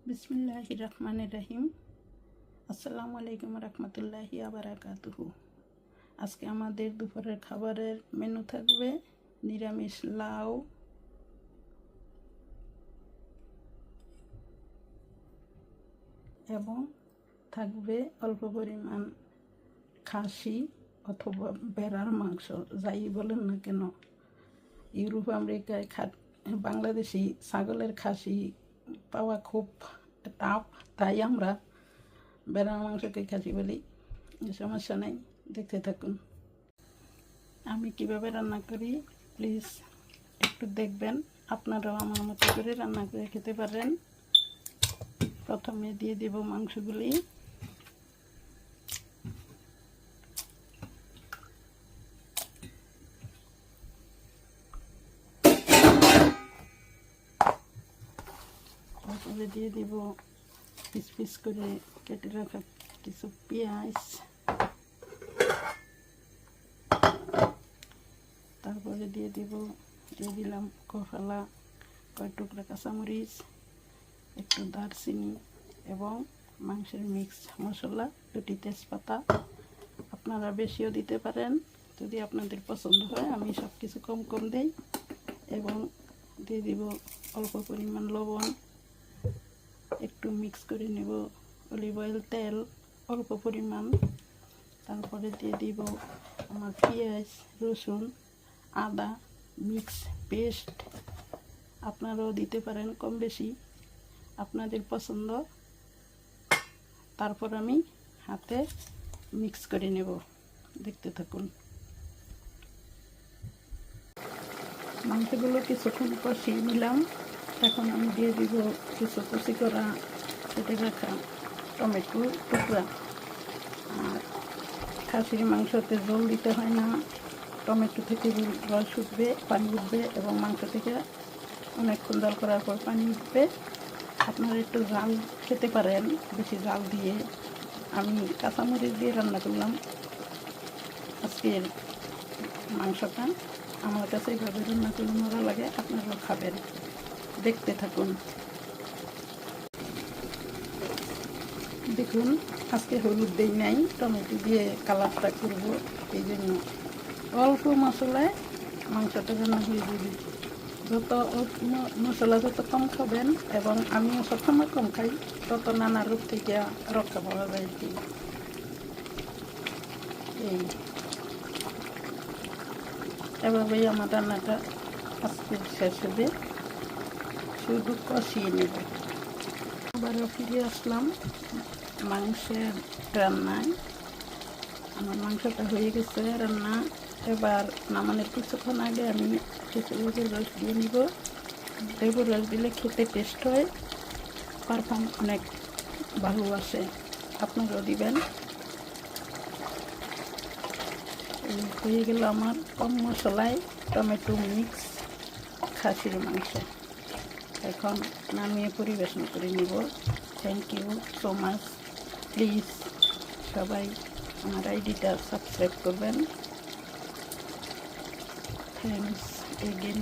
বিসমিল্লাহির রহমানির রহিম। আসসালামু আলাইকুম রহমতুল্লাহি বারাকাতুহু। আজকে আমাদের দুপুরের খাবারের মেনু থাকবে নিরামিষ লাউ এবং থাকবে অল্প পরিমাণ খাসি অথবা ভেড়ার মাংস, যাই বলেন না কেন। ইউরোপ আমেরিকায় বাংলাদেশি ছাগলের খাসি পাওয়া খুব টাফ, তাই আমরা ভেড়ার মাংসকে খাসি বলি। সমস্যা নেই, দেখতে থাকুন আমি কিভাবে রান্না করি। প্লিজ একটু দেখবেন, আপনারাও আমার মতো করে রান্না করে খেতে পারেন। প্রথমে দিয়ে দেব মাংসগুলি। তারপরে দিয়ে দিব পিস পিস করে কেটে রাখা কিছু পেঁয়াজ। তারপরে দিয়ে দিলাম কফালা, কয় টুকরা কাঁচামরিচ, একটু দারচিনি এবং মাংসের মিক্স মশলা, 2টি তেজপাতা। আপনারা বেশিও দিতে পারেন যদি আপনাদের পছন্দ হয়। আমি সব কিছু কম কম দেই। এবং দিয়ে দিব অল্প পরিমাণ লবণ, একটু মিক্স করে নেব অলিভ অয়েল, তেল অল্প পরিমাণ। তারপরে দিয়ে দিব আমার পেঁয়াজ, রসুন, আদা মিক্স পেস্ট। আপনারাও দিতে পারেন কম বেশি, আপনাদের পছন্দ। তারপর আমি হাতে মিক্স করে নেব, দেখতে থাকুন। মাংসগুলো কিছুক্ষণ কষিয়ে নিলাম। এখন আমি দিয়ে দিব কিছু কুচি করা কেটে রাখা টমেটো টুকরা। আর খাসির মাংসতে জল দিতে হয় না, টমেটো থেকে রস উঠবে, পানি উঠবে এবং মাংস থেকে অনেকক্ষণ জাল করার পর পানি উঠবে। আপনারা একটু জাল খেতে পারেন, বেশি জাল দিয়ে। আমি কাঁচামরিচ দিয়ে রান্না করলাম আজকের মাংসটা। আমার কাছে এইভাবে রান্না করলে মজা লাগে, আপনারাও খাবেন, দেখতে থাকুন। দেখুন আজকে হলুদ দেই নাই, টমেটো দিয়ে কালারটা করবো, এই জন্য অল্প মশলায় মাংসটা রান্না হয়ে যাবে। যত মশলা যত কম খাবেন, এবং আমিও সবসময় কম খাই, তত নানা রোগ থেকে রক্ষা পাওয়া যায়। কি এই এভাবেই আমার রান্নাটা আজকে শেষ হবে, শুধু কষিয়ে নেব। আবারও ফিরে আসলাম মাংসের রান্নায়। আমার মাংসটা হয়ে গেছে রান্না। এবার নামানোর কিছুক্ষণ আগে আমি কিছু লেবুর রস দিয়ে নিব। লেবুর রস দিলে খেতে টেস্ট হয়, পারফর্ম অনেক ভালো আসে, আপনারাও দিবেন। হয়ে গেল আমার কম মশলায় টমেটো মিক্স খাসির মাংস। এখন নামিয়ে পরিবেশন করে নিব। Thank you so much. Please সবাই আমার আইডিটা সাবস্ক্রাইব করবেন। Thanks again.